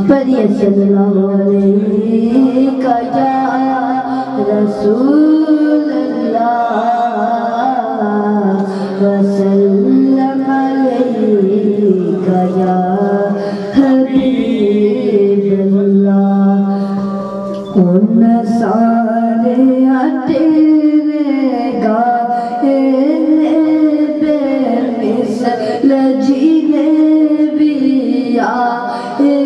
پڑھیے سلام علیکہ یا رسول اللہ وسلم علیکہ یا حبیب اللہ ان سارے تیرے گاہے بے مثل جینے بھی آئے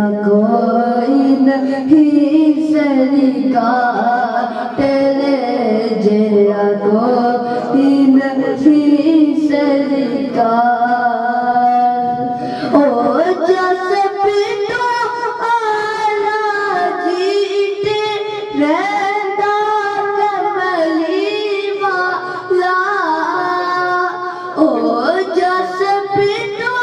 کوئی نہیں سرکار تیرے جیا کوئی نہیں سرکار او جس پیٹو آلہ جیتے رہتا کملی والا او جس پیٹو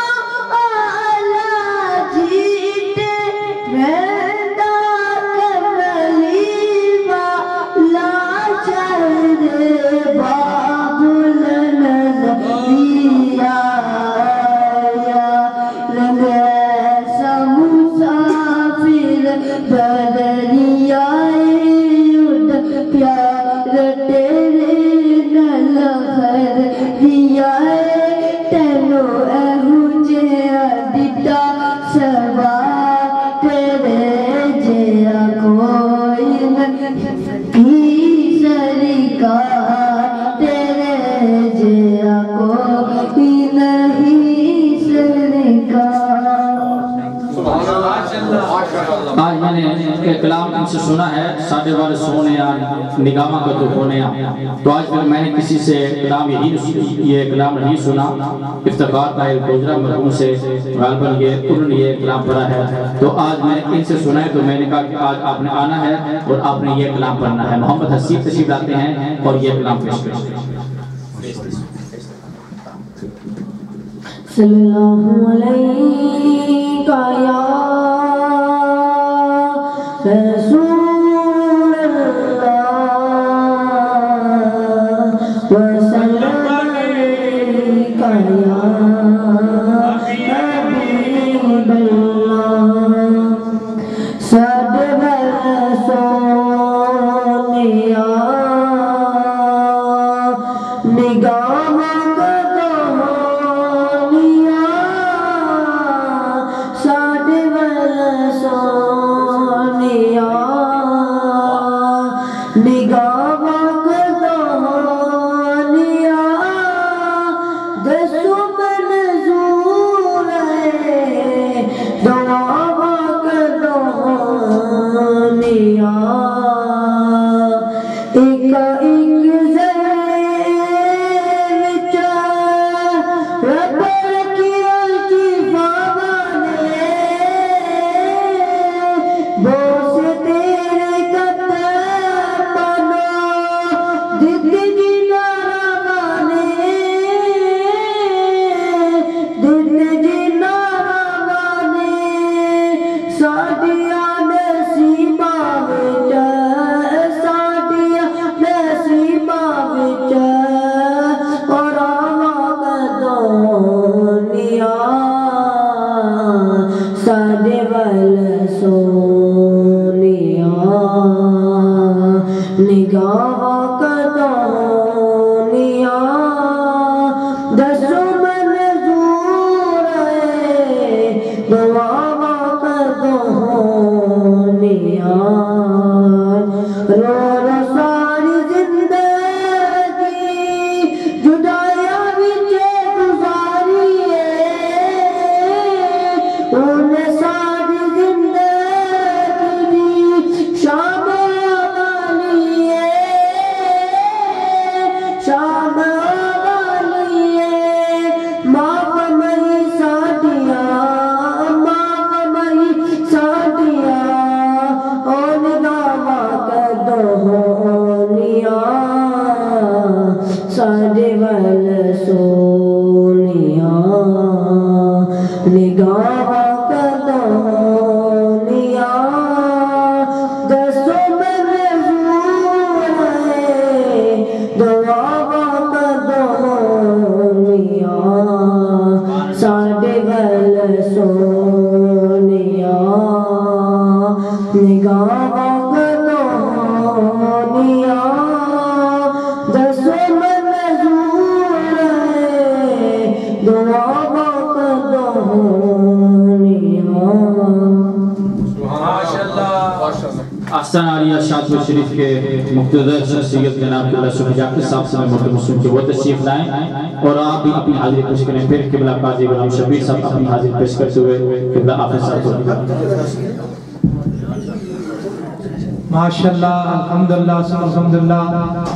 آج میں نے ایک کلام ان سے سنا ہے ساڑھے والے سونے یا نگامہ کا تو ہونے تو آج پھر میں نے کسی سے یہ کلام نہیں سنا افتخار کا ایک گوجرہ مرحوم سے غالباً انہوں نے یہ کلام پڑھا ہے تو آج میں نے ان سے سنا ہے تو میں نے کہا کہ آج آپ نے آنا ہے اور آپ نے یہ کلام پڑھنا ہے محمد حسیب تشریف لاتے ہیں اور یہ کلام پیش کریں صلی اللہ علیکہ یا رسول اللہ وسلم علیکہ یا حبیب اللہ سب برسونیا نگاہ نگاہوں کا دنیا دسو منظور ہے دعاؤں کا دنیا احسن عالیہ شادو شریف کے مقتدر شخصیت جناب قبلہ شفیع جاکر صاحب سے میں مرتبہ سن کے وہ تشریف لائیں اور آپ بھی اپنی حاضری پیش کریں پھر قبلہ قاضی غلام شبیر صاحب اپنی حاضری پیش کرتے ہوئے قبلہ حافظ صاحب کو ماشاءاللہ الحمدللہ الحمدللہ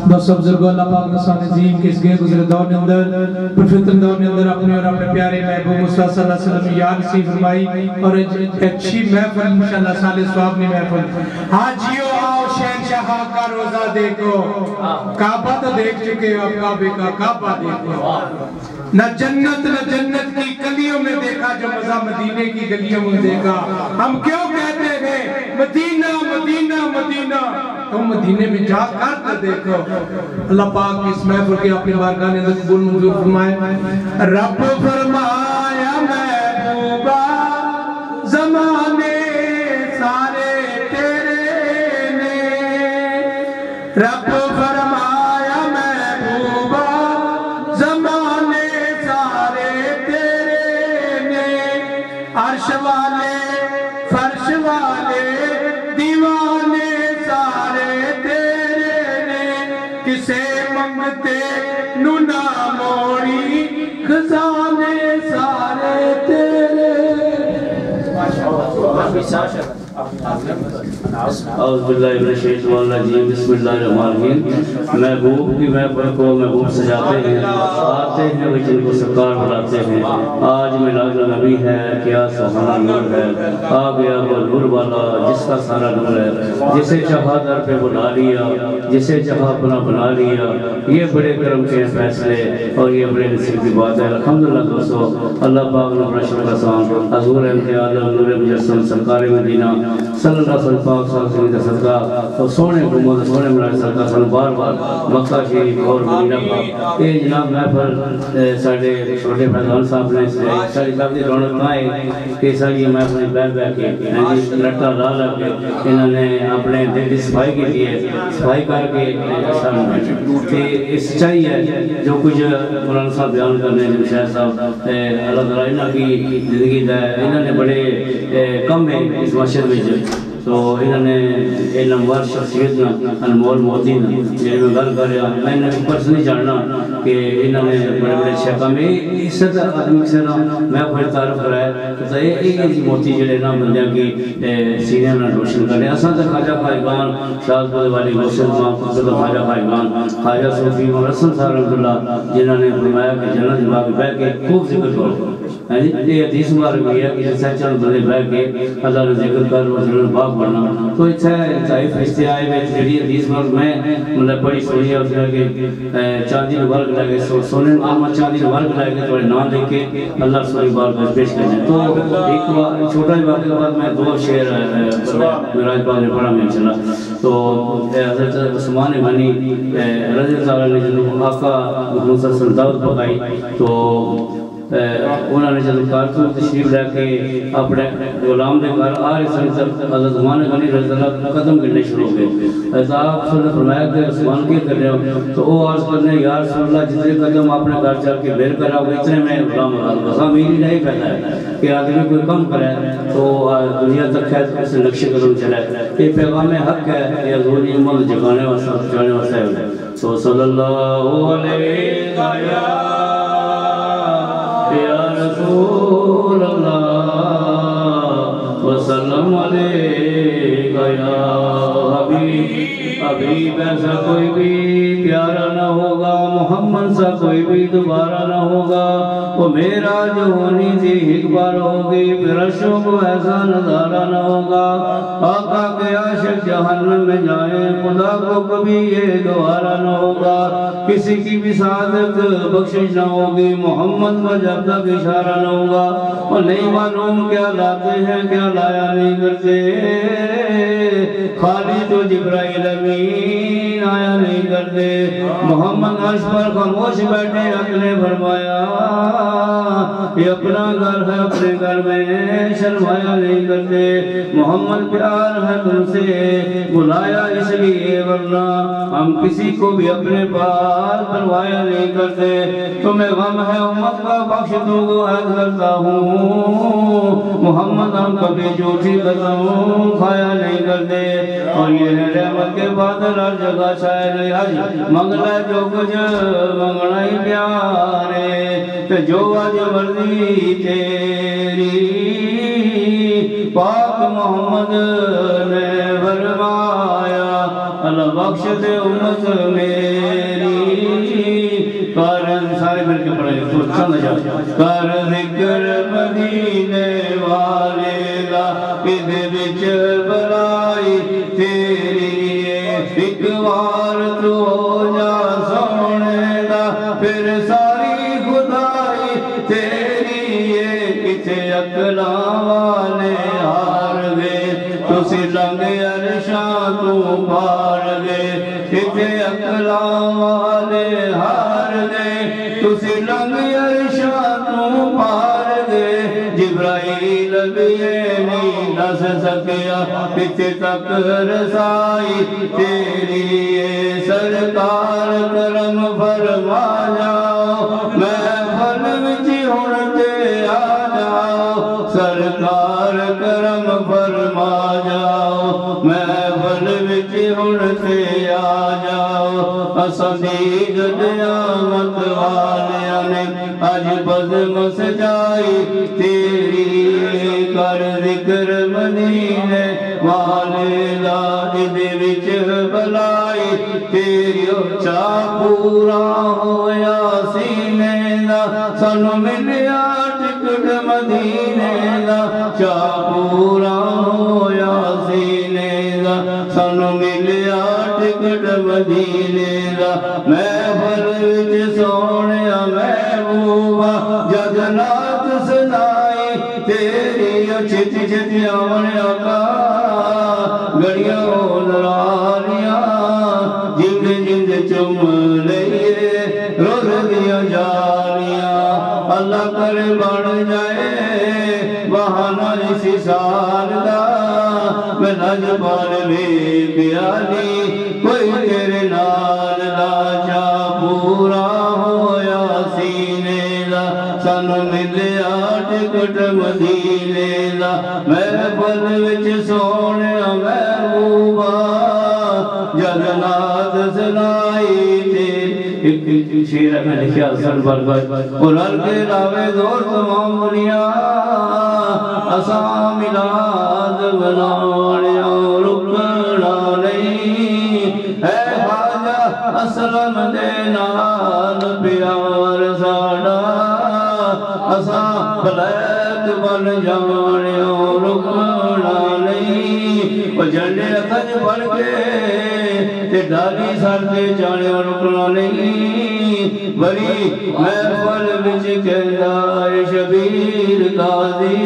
دوستو بزرگو اللہ پاک نسان عظیم کے اس گئے گزرے دور نے اندر پرفتن دور نے اندر اپنے اور اپنے پیارے محبوب مصطفیٰ صلی اللہ علیہ وسلم یا نصیب فرمائی اور اچھی محفل انشاءاللہ سالِ ثواب نے محفل حاجیو آؤ شہنشاہ کا روزہ دیکھو کعبہ تو دیکھ چکے ہو اب کعبے کا کعبہ دیکھو نہ جنت کی گلیوں میں دیکھا جو مزہ مدینے کی گلیوں میں دیکھا ہم کیوں کہتے ہیں مدینہ مدینہ مدینہ تم مدینے میں جا کر تو دیکھو اللہ پاک اس محفل کے اپنی بارگاہ نے قبول منظور فرمائے رب فرمایا محبوبہ زمانے سارے تیرے نے رب فرمایا محبوبہ زمانے سارے تیرے نے عرش والے فرش والے دیوانے سارے تیرے نے کسے منگتے نو نہ موڑی خزانے سارے تیرے اعوذ باللہ من الشیطان الرجیم بسم اللہ الرحمن الرحیم محبوب کی محفل کو محبوب سجاتے ہیں آتے ہیں وہ جن کو سرکار بلاتے ہیں آج میلاد النبی ہے کیا سبحانہ نور ہے آ گیا وہ نور والا جس کا سارا نور ہے جسے چاہا در پہ بلا لیا جسے چاہا اپنا بنا لیا یہ بڑے کرم کے فیصلے اور یہ بڑے نصیب کی بات ہے الحمدللہ دوستو اللہ پاک نے بڑا شکر حسان حضور امتیاز نور مجسم سرکار مدینہ صلی اللہ علیہ وسلم پاک صلی اللہ علیہ وسلم صدقہ اور سونے گمود سونے ملائے صدقہ صلی بار بار مکہ شریف اور مدینہ پاک یہ جناب محفل ساڑھے چھوٹے فیضان صاحب نے ساڑھی کافی رونق آئے کہ ساڑھی محفل بیٹھ کے لٹا لا کے انہوں نے اپنے دل کی صفائی کی لیے صفائی کر کے اس چاہیے جو کچھ مولانا صاحب بیان کرنے جو شہر صاحب اللہ تعالیٰ انہوں کی زندگی دا ہے انہوں نے بڑے کم ہے اس معاشر میں تو انہوں نے علموار شخصیت انمول موتی جنہیں میں گل کر رہا میں نے پرس نہیں جاننا کہ انہوں نے بڑے بڑے شیخہ میں اس سے آدمی سے میں بڑے تعارف کرایا تو ایک موتی جنہیں نام بندیاں کی سینے میں روشن کرنے اصلا تک خواجہ خواہگان شاہد بود والی گوشن ماں قصد خواجہ خواہگان خواجہ صوفی مرسل صاحب رحمت اللہ جنہوں نے فرمایا کہ جنت باغ بیٹھ کے خوب ذکر کرو یہ حدیث مبارک بھی ہے کہ جیسے چند بندے بیٹھ کے اللہ نے ذکر کر اور جنت باغ بڑھنا تو اچھا ہے انتہائی فرشتے آئے ہوئے جڑی حدیث مبارک میں مطلب بڑی سنی ہے اس کہ چاندی مبارک لگے سونے محمد چاندی مبارک لگے تھوڑے نام لکھ کے اللہ سونے مبارک پیش کرنے تو ایک چھوٹا ہی واقعہ کے بعد میں دو شعر معراج پاک نے پڑھا میں چلا تو حضرت عثمان غنی رضی اللہ عنہ نے جنہوں آقا محمد صلی اللہ علیہ وسلم دعوت پکائی تو انہوں نے جب کارتون تشریف لے کے اپنے غلام دے گھر آ رہے سن تک حضرت عثمان غنی رضی اللہ قدم گرنے شروع ہو گئے حضرت آپ صلی اللہ علیہ وسلم فرمایا کہ عثمان کیا کر رہے ہو تو وہ عرض کرنے یا رسول اللہ جتنے قدم اپنے گھر چل کے بیر کر رہا ہو اتنے میں غلام بسا میری نہیں پیدا ہے کہ آدمی کوئی کم کرے تو دنیا تک ہے اسے نقش قدم چلے یہ پیغام حق ہے یہ حضور عمل جگانے واسطے ہے تو صلی اللہ علیہ یا رسول اللہ وسلم علیکہ یا حبیب ایسا کوئی بھی پیارا نہ ہوگا محمد سا کوئی بھی دوبارہ نہ ہوگا وہ میرا جو ہونی تھی ایک بار ہوگی پھر عرشوں کو ایسا نظارہ نہ ہوگا آقا کے عاشق جہنم میں جائیں خدا کو کبھی یہ دوبارہ نہ ہوگا کسی کی بھی سعادت بخشش نہ ہوگی محمد کو جب تک اشارہ نہ ہوگا اور نہیں معلوم کیا لاتے ہیں کیا لایا نہیں کرتے خالی تو جبرائیل امین مدین آیا نہیں کرتے محمد عرش پر خاموش بیٹھے حق نے فرمایا یہ اپنا گھر ہے اپنے گھر میں شرمایا نہیں کرتے محمد پیار ہے تم سے بلایا اس لیے ورنہ ہم کسی کو بھی اپنے پاس بلوایا نہیں کرتے تمہیں غم ہے امت کا بخش دوں کو عہد کرتا ہوں محمد ہم کبھی جھوٹی قسم کھایا نہیں کرتے اور یہ ہے رحمت کے بادل ہر جگہ چھائے رہے آج منگنا جو کچھ منگنا ہی پیارے کہ جو آج مرضی تیری پاک محمد نے فرمایا اللہ بخش دے امت میری کر سارے مل کے پڑھیں تو سمجھ جاؤ کر ذکر مدینے والے دا ادھے بچ بلائی تیری ایک وار تو ہو جا سونے دا پھر ساری خدائی تیری کتے اقلام والے ہار گئے تسی لنگ عرشاں تو پار گئے کتے اقلام والے ہار گئے تسی لنگ عرشاں تو پار گئے جبرائیل بھی نہیں دس سکیا کتے تک رسائی تیری سرکار کرم فرما جاؤ محفل وچ ہن تے آ جاؤ سرکار کرم فرما جاؤ محفل وچ ہن تے آ جاؤ اساں دی قیامت والیاں نے اج بزم سجائی تیری کر ذکر مدینے والے دا ادھے وچ بلائی تیری چاہ پورا ہویا سینے دا سانو ملیا ٹکٹ مدینے دا چاہ پورا ہویا سینے دا سانو ملیا ٹکٹ مدینے دا محفل وچ سونیا محبوبا جد نات سنائی تیری چھت چھت آون آقا گڑیاں لڑالیاں جند جند چم لئیے روز دیا جالیاں اللہ کر بڑھ جائے بہانا اسی سال دا میں نج پال بھی پیالی کوئی تیرے نال دا چا پورا ہویا سینے دا سانو ملیا ٹکٹ مدینے دا محفل وچ سونیا محبوبا جد نات سنائی ایک شیر ہے میں لکھیا سن برگر اور ہر کے لاوے دور تمام دنیا اساں ملاد بناوڑیا رکنا نہیں اے خواجہ اسلم دے نال پیار ساڑا اساں بلیک بن جانیا رکنا نہیں وہ جھنڈے اکھج بڑھ کے تے ڈالی سر تے جانیا رکنا نہیں بری محفل وچ کہندا اے شبیر قاضی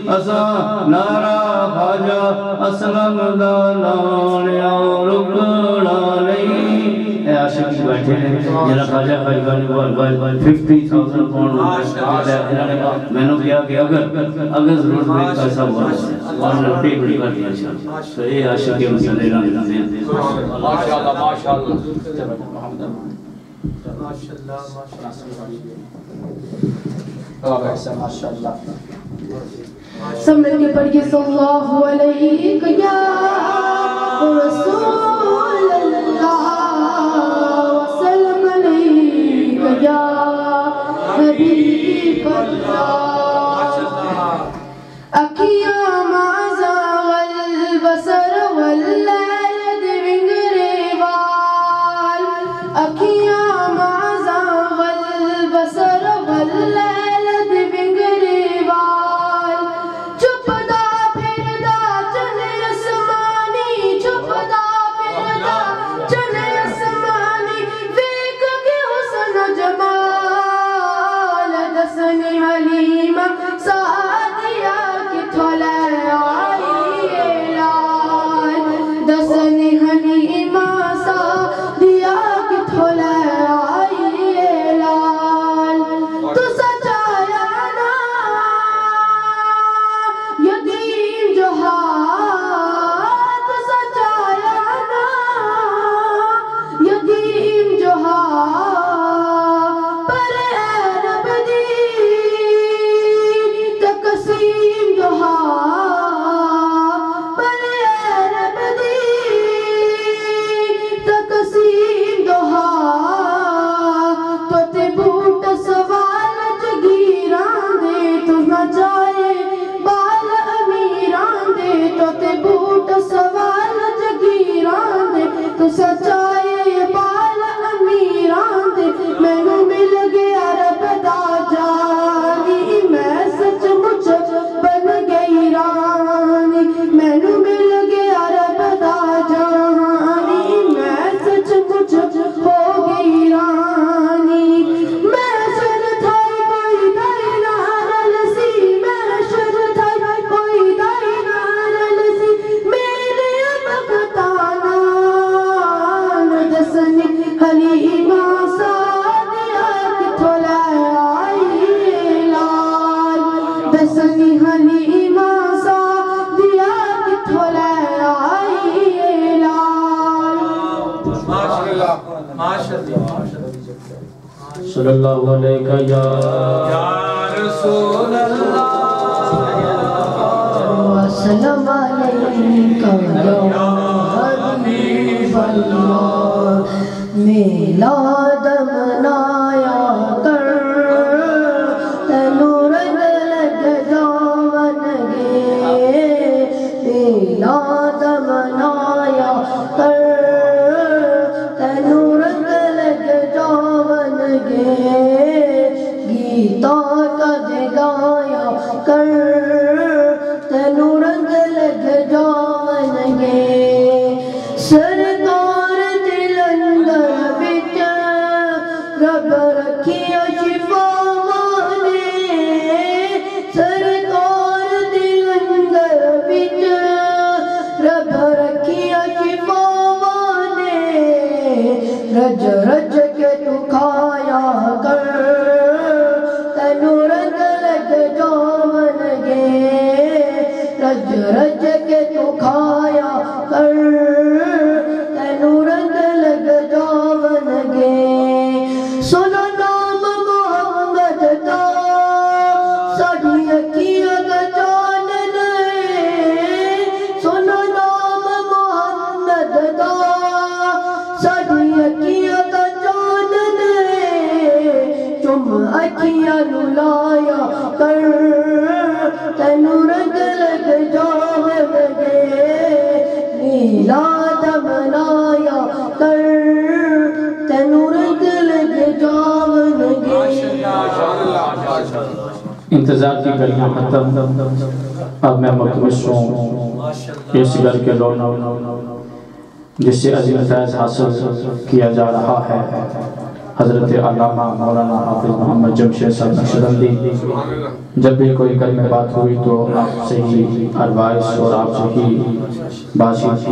اساں نعرہ خواجہ اسلم دا لانیا رکنا نہیں اے عاشق بیٹھے ہیں جنہاں خواجہ خواجہ بال 50,000 پاؤنڈ میں نے کیا کہ اگر ضرورت میں پیسہ ہوا اور لپٹی بڑی کر دیا تو یہ عاشق کے مسئلے رہنے ہیں ماشاءاللہ ماشاءاللہ ماشاءاللہ سمجھ کے پڑھئے صلی اللہ علیہ یا رسول اللہ وسلم علیہ یا حبیب اللہ اکیاں معزا والبصر واللیل دونگرے وال اکیاں معزا والبصر واللیل دونگرے وال چپ دا پھر دا چلے صلی اللہ علیہ یا رسول اللہ وسلم علیکہ یا حبیب اللہ میلاد منایا کر تینو رنگ لگ جاون گے میلاد منایا کر تینو رنگ لگ جاون گے گیتا کد گایا کر تینو رنگ لگ جاون گے سرکار دے لنگر وچ رب رکھیا شفاواں نے سرکار دے لنگر وچ رب رکھیا شفاواں نے رج رج کے تو کھایا کر تینو رنگ لگ جاون گے رج رج کے تو کھایا کر تینو رنگ لگ جاون گے سنو نام محمد دا ساڈی اکھیاں دا چانن ہے سنو نام محمد دا ساڈی اکھیاں دا چانن ہے چم اکھیاں نو لایا کر تینو رنگ لگ جاون گے میلاد منایا کر تینو رنگ لگ جاون گے انتظار کی گھڑیاں ختم اب میں ملتمس ہوں اس گھر کے لوگ جس سے عظیم فیض حاصل کیا جا رہا ہے حضرت علامہ مولانا حافظ محمد جمشید صاحب نقشبندی جب بھی کوئی گھر میں بات ہوئی تو آپ سے ہی ایڈوائس اور آپ سے ہی بات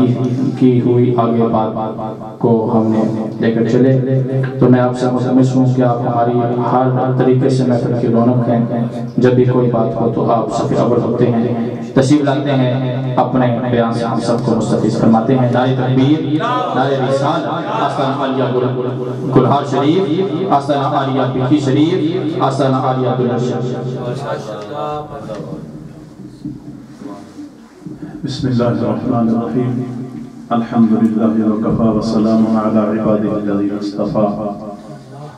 کی ہوئی آگے بات کو ہم نے لے کر چلے تو میں آپ سے ملتمس ہوں کہ آپ ہماری ہر طریقے سے محفل کی رونق ہیں جب بھی کوئی بات ہو تو آپ صف اول ہوتے ہیں تشریف لاتے ہیں اپنے بیان سے ہم سب کو مستفیض فرماتے ہیں نعرہ تکبیر نعرہ رسالت آستانہ عالیہ گلہار شریف آستانہ عالیہ بکی شریف آستانہ عالیہ دلہ شریف بسم اللہ الرحمن الرحیم الحمدللہ وکفا وسلام علی عبادہ الذین اصطفى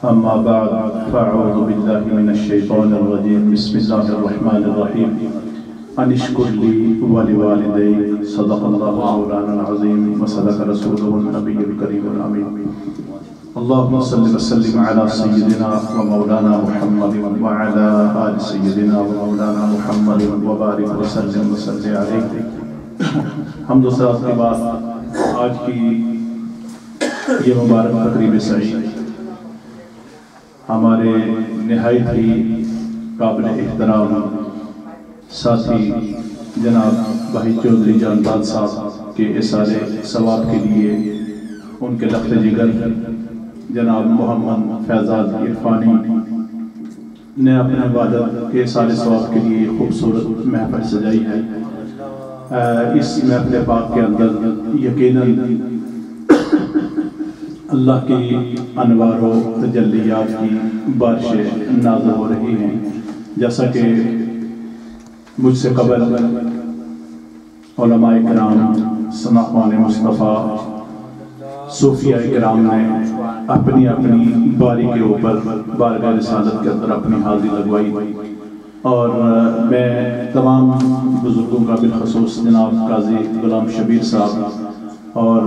اما بعد فاعوذ باللہ من الشیطان الرجیم بسم اللہ الرحمن الرحیم ان اشکر لی ولوالدی صدق اللہ مولانا العظیم وصدق رسولہ النبی الکریم الامین اللہم صلی وسلم علی سیدنا و مولانا محمد وعلی آل سیدنا و مولانا محمد وبارک وسلم وصلی علیہ حمد و صلات کے بعد آج کی یہ مبارک تقریب سعید ہمارے نہایت ہی قابل احترام ساتھی جناب بھائی چودھری جانباز صاحب کے اثارِ ثواب کے لیے ان کے لخت جگر جناب محمد فیضان عرفانی نے اپنے عبادت کے اثارِ ثواب کے لیے خوبصورت محفل سجائی ہے اس محفل پاک کے اندر یقیناً اللہ کی انوار و تجلیات کی بارشیں نازل ہو رہی ہیں جیسا کہ مجھ سے قبل علماء کرام سناخوان مصطفیٰ صوفیاء کرام نے اپنی اپنی باری کے اوپر بارگاہ رسالت کے اندر اپنی حاضری لگوائی اور میں تمام بزرگوں کا بالخصوص جناب قاضی غلام شبیر صاحب اور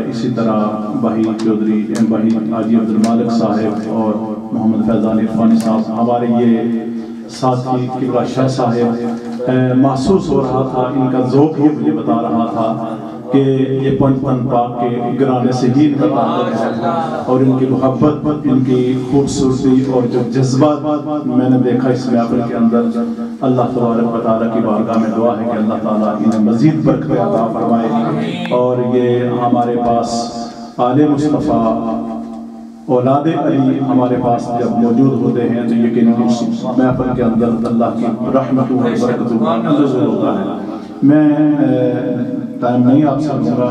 اسی طرح بھائی چودھری بھائی حاجی عبد المالک صاحب اور محمد فیضان عرفانی صاحب ہمارے یہ ساتھی قبلہ شاہ صاحب محسوس ہو رہا تھا ان کا ذوق ہی مجھے بتا رہا تھا کہ یہ پنجتن پاک کے گرانے سے ہی ان کا تعلق ہے اور ان کی محبت ان کی خوبصورتی اور جو جذبات میں نے دیکھا اس محفل کے اندر اللہ تبارک و تعالیٰ کی بارگاہ میں دعا ہے کہ اللہ تعالیٰ انہیں مزید برکت عطا فرمائے اور یہ ہمارے پاس آل مصطفیٰ اولاد علی ہمارے پاس جب موجود ہوتے ہیں تو یقیناً اس محفل کے اندر اللہ کی رحمت و برکت نزول ہوتا ہے۔ میں ٹائم نہیں آپ سے لوں گا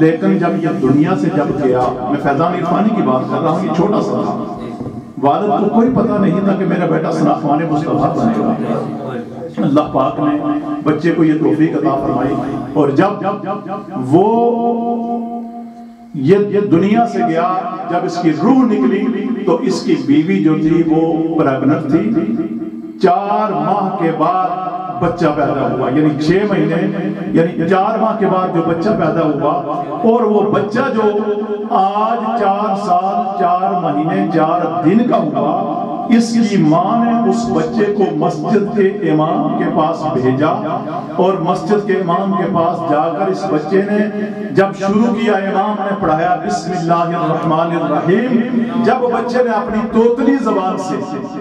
لیکن جب یہ دنیا سے جب گیا، میں فیضان عرفانی کی بات کر رہا ہوں، یہ چھوٹا سا تھا، والد کو کوئی پتہ نہیں تھا کہ میرا بیٹا سنافوان مصطفیٰ بنے گا۔ اللہ پاک نے بچے کو یہ توفیق عطا فرمائی، اور جب وہ یہ دنیا سے گیا، جب اس کی روح نکلی تو اس کی بیوی جو تھی وہ پریگننٹ تھی، 4 ماہ کے بعد بچہ پیدا ہوا، یعنی 6 مہینے، یعنی 4 ماہ کے بعد جو بچہ پیدا ہوا، اور وہ بچہ جو آج 4 سال 4 مہینے 4 دن کا ہوا، اس کی ماں نے اس بچے کو مسجد کے امام کے پاس بھیجا، اور مسجد کے امام کے پاس جا کر اس بچے نے جب شروع کیا، امام نے پڑھایا بسم اللہ الرحمن الرحیم، جب بچے نے اپنی توتلی زبان سے،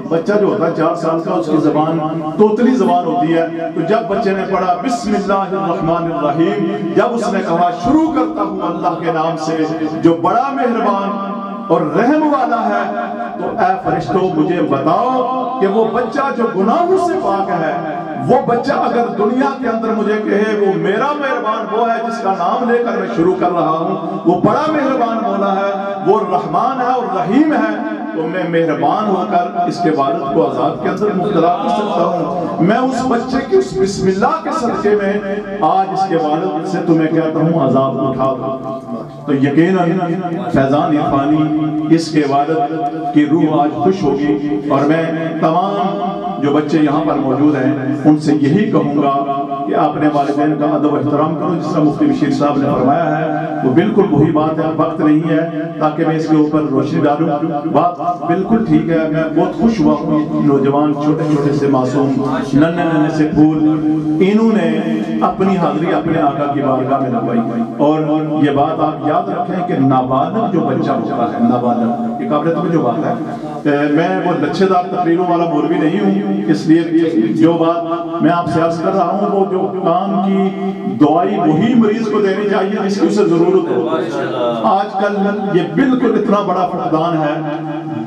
بچہ جو ہوتا ہے 4 سال کا، اس کی زبان توتلی زبان ہوتی ہے، تو جب بچے نے پڑھا بسم اللہ الرحمن الرحیم، جب اس نے کہا شروع کرتا ہوں اللہ کے نام سے جو بڑا مہربان اور رحم والا ہے، تو اے فرشتوں مجھے بتاؤ کہ وہ بچہ جو گناہوں سے پاک ہے، وہ بچہ اگر دنیا کے اندر مجھے کہے وہ میرا مہربان وہ ہے جس کا نام لے کر میں شروع کر رہا ہوں، وہ بڑا مہربان مولا ہے، وہ رحمان ہے اور رحیم ہے، تو میں مہربان ہو کر اس کے والد کو عذاب کے اندر مبتلا کر سکتا ہوں، میں اس بچے کی اس بسم اللہ کے صدقے میں آج اس کے والد سے تمہیں کہتا ہوں عذاب اٹھا دو۔ تو یقیناً فیضان عرفانی اس کے والد کی روح آج خوش ہوگی، اور میں تمام جو بچے یہاں پر موجود ہیں ان سے یہی کہوں گا کہ اپنے والدین کا ادب و احترام کرو، جس طرح مفتی بشیر صاحب نے فرمایا ہے وہ بالکل وہی بات ہے، وقت نہیں ہے تاکہ میں اس کے اوپر روشنی ڈالوں، بات بالکل ٹھیک ہے۔ میں بہت خوش ہوا ہوں نوجوان چھوٹے چھوٹے سے معصوم ننھے ننھے سے پھول، انہوں نے اپنی حاضری اپنے آقا کی بارگاہ میں لگوائی، اور یہ بات آپ یاد رکھیں کہ نابالغ جو بچہ ہوتا ہے، نابالغ یہ قابلیت میں جو بات ہے، میں وہ لچھے دار تقریروں والا مولوی نہیں ہوں، اس لیے جو بات میں آپ سے عرض کر رہا ہوں وہ جو کام کی دعائی وہی مریض کو دینی چاہیے جس کی اسے ضرورت ہو۔ آج کل یہ بالکل اتنا بڑا فقدان ہے،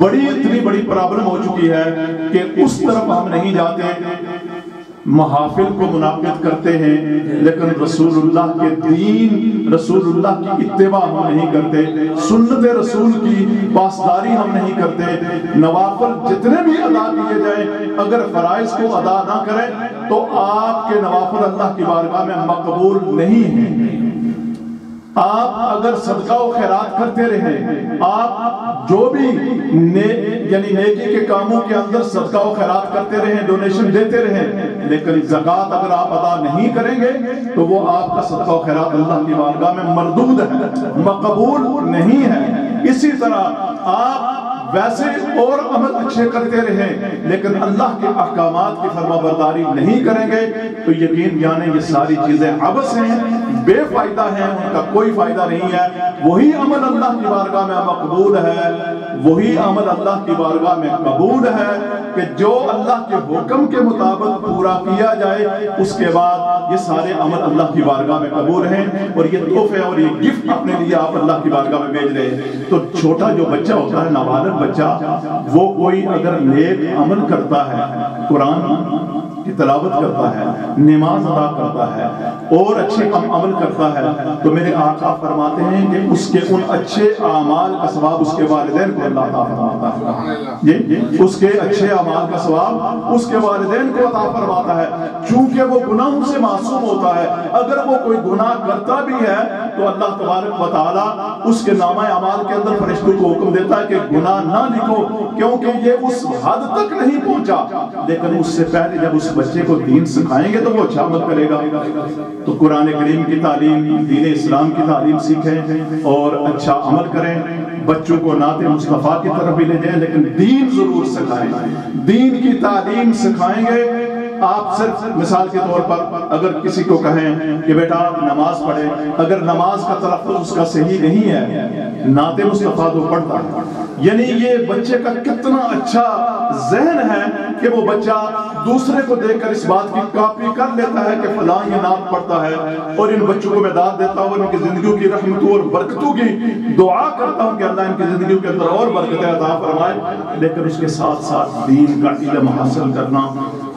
اتنی بڑی پرابلم ہو چکی ہے کہ اس طرف ہم نہیں جاتے، محافل کو منعقد کرتے ہیں لیکن رسول اللہ کے دین، رسول اللہ کی اتباع ہم نہیں کرتے، سنت رسول کی پاسداری ہم نہیں کرتے، نوافل جتنے بھی ادا کیے جائیں اگر فرائض کو ادا نہ کریں تو آپ کے نوافل اللہ کی بارگاہ میں مقبول نہیں ہیں۔ آپ اگر صدقہ و خیرات کرتے رہیں، آپ جو بھی یعنی نیکی کے کاموں کے اندر صدقہ و خیرات کرتے رہیں، ڈونیشن دیتے رہیں، لیکن زکوٰۃ اگر آپ ادا نہیں کریں گے تو وہ آپ کا صدقہ و خیرات اللہ کی بارگاہ میں مردود ہے، مقبول نہیں ہے۔ اسی طرح آپ ویسے اور عمل اچھے کرتے رہیں لیکن اللہ کے احکامات کی فرما برداری نہیں کریں گے تو یقین جانیں یہ ساری چیزیں عبث ہیں، بے فائدہ ہیں، ان کا کوئی فائدہ نہیں ہے۔ وہی عمل اللہ کی بارگاہ میں مقبول ہے، وہی عمل اللہ کی بارگاہ میں قبول ہے کہ جو اللہ کے حکم کے مطابق پورا کیا جائے، اس کے بعد یہ سارے عمل اللہ کی بارگاہ میں قبول ہیں، اور یہ تحفے اور یہ گفٹ اپنے لیے آپ اللہ کی بارگاہ میں بھیج رہے ہیں۔ تو چھوٹا جو بچہ ہوتا ہے، نابالغ بچہ، وہ کوئی اگر نیک عمل کرتا ہے، قرآن کی تلاوت کرتا ہے، نماز ادا کرتا ہے اور اچھے عمل کرتا ہے تو میرے آقا فرماتے ہیں کہ اس کے ان اچھے اعمال کا ثواب اس کے والدین کو اللہ عطا فرماتا ہے، اس کے اچھے اعمال کا ثواب اس کے والدین کو عطا فرماتا ہے، چونکہ وہ گناہوں سے معصوم ہوتا ہے۔ اگر وہ کوئی گناہ کرتا بھی ہے تو اللہ تبارک و تعالیٰ اس کے نامہ اعمال کے اندر فرشتوں کو حکم دیتا ہے کہ گناہ نہ لکھو، کیونکہ یہ اس حد تک نہیں پہنچا، لیکن اس سے پہلے جب اس بچے کو دین سکھائیں گے تو وہ اچھا عمل کرے گا۔ تو قرآن کریم کی تعلیم، دین اسلام کی تعلیم سیکھیں اور اچھا عمل کریں، بچوں کو نعت مصطفیٰ کی طرف بھی لے جائیں لیکن دین ضرور سکھائیں، دین کی تعلیم سکھائیں گے۔ آپ صرف مثال کے طور پر اگر کسی کو کہیں کہ بیٹا آپ نماز پڑھیں، اگر نماز کا تلفظ اس کا صحیح نہیں ہے، نعت مصطفیٰ تو پڑھتا ہے، یعنی یہ بچے کا کتنا اچھا ذہن ہے کہ وہ بچہ دوسرے کو دیکھ کر اس بات کی کاپی کر لیتا ہے کہ فلاں یہ نعت پڑھتا ہے، اور ان بچوں کو میں داد دیتا ہوں، ان کی زندگیوں کی رحمتوں اور برکتوں کی دعا کرتا ہوں کہ اللہ ان کی زندگیوں کے اندر اور برکتیں عطا فرمائے، لیکن اس کے ساتھ ساتھ دین کا علم حاصل کرنا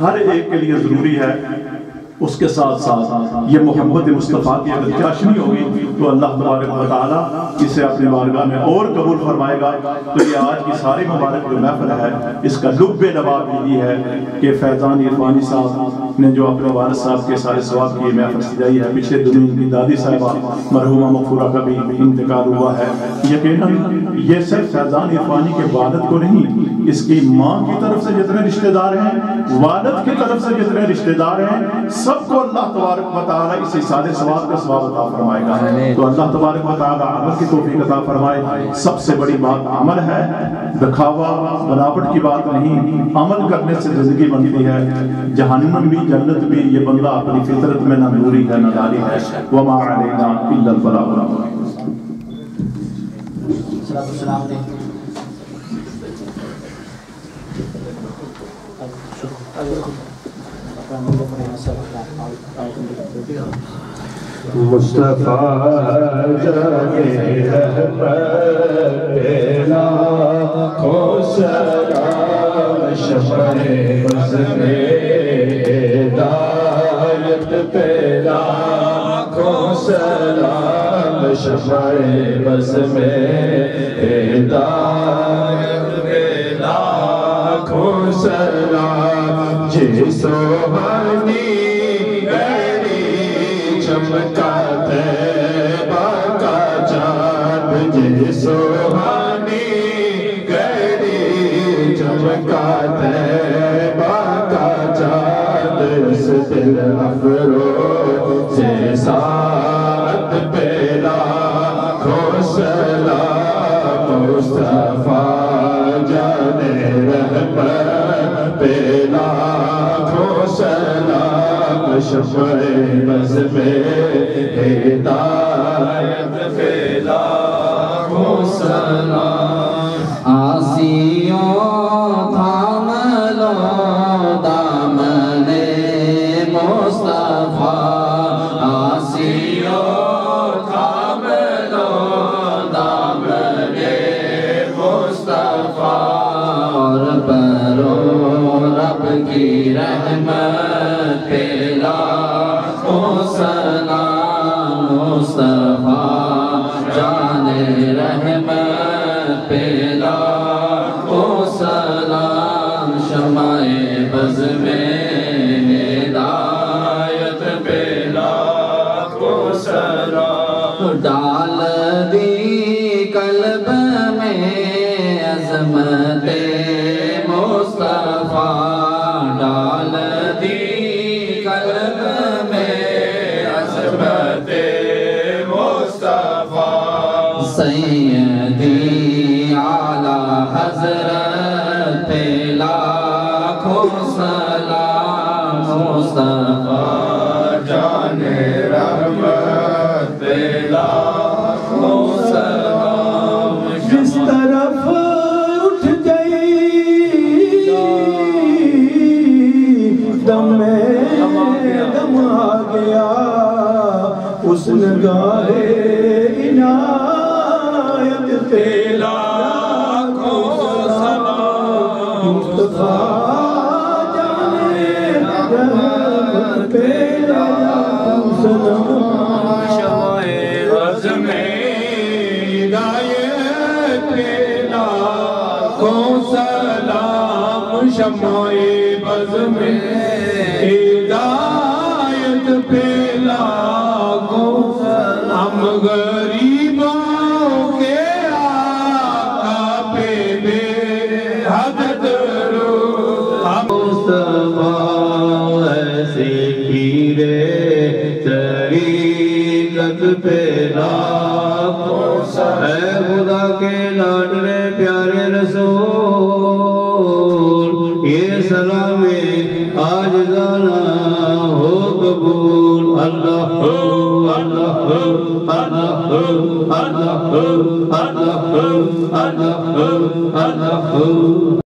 ہر ایک کے لیے ضروری ہے۔ اس کے ساتھ ساتھ یہ محبت مصطفیٰ کی اگر چاشنی ہوگی تو اللہ تبارک و تعالیٰ اسے اپنی بارگاہ میں اور قبول فرمائے گا۔ تو یہ آج کی ساری مبارک جو محفل ہے اس کا لب لباب یہی ہے کہ فیضان عرفانی صاحب نے جو اپنے والد صاحب کے سارے ثواب کی محفل سجائی ہے، پچھلے دنوں ان کی دادی صاحبہ مرحومہ مغفورہ کا بھی انتقال ہوا ہے۔ یقیناً یہ صرف فیضان عرفانی کے والد کو نہیں، اس کی ماں کی طرف سے جتنے رشتہ دار ہیں، والد کی طرف سے جتنے رشتہ دار ہیں، سب کو اللہ تبارک و تعالیٰ اسی سارے ثواب کا ثواب عطا فرمائے گا۔ تو اللہ تبارک و تعالیٰ عمل کی توفیق عطا فرمائے۔ سب سے بڑی بات عمل ہے، دکھاوا بناوٹ کی بات نہیں، عمل کرنے سے زندگی بنتی ہے۔ جہنم بھی جنت بھی یہ بندہ اپنی فطرت میں نہ نوری ہے نہ داری ہے۔ وما علینا الا البلاغ المبین۔ مصطفیٰ جانے رحمت پیلا کو سلام شمع بز میں ہدایت پیلا کو سلام شمع بز میں ہدایت پیلا کو سلام جی سوہانی چمکاتے باقا چاند جی سوہانی گھڑی چمکاتے باقا چاند اس دل افرو سے ساتھ پیلا کو سلام مصطفیٰ جانے رحمت پیلا کو سلام شمع بز میں ہدایت پیلا کو سلام آسیوں تھام لو دامن مصطفیٰ آسیوں تھام لو دامن مصطفیٰ اور برو رب کی رحمت پیلا کو سلام مصطفیٰ جانے رحمت پیلا کو سلام شمع بز میں ہدایت پیلا کو سلام ڈال دی قلب میں عظمت مصطفیٰ ڈال دی قلب میں عظمت مصطفیٰ سیدی اعلیٰ حضرت لاکھوں سلام مصطفیٰ جانے رحمت لاکھوں سلام جس طرف اٹھ گئی دم آ گیا اس نگاہ عنایت پیلا کو سلام مصطفیٰ جانے رحمت پیلا کو سلام شمع بز میں ہدایت پیلا کو سلام شمع بز میں ہدایت پیلا کو ہم غریبوں کے آقا پہ بے حد درود مصطفیٰ ایسے پیرے طریقت پیلا اے خدا کے لاڈلے پیارے رسول یہ سلام آج جانا ہو قبول اللہ اللہ اللہ اللہ اللہ اللہ اللہ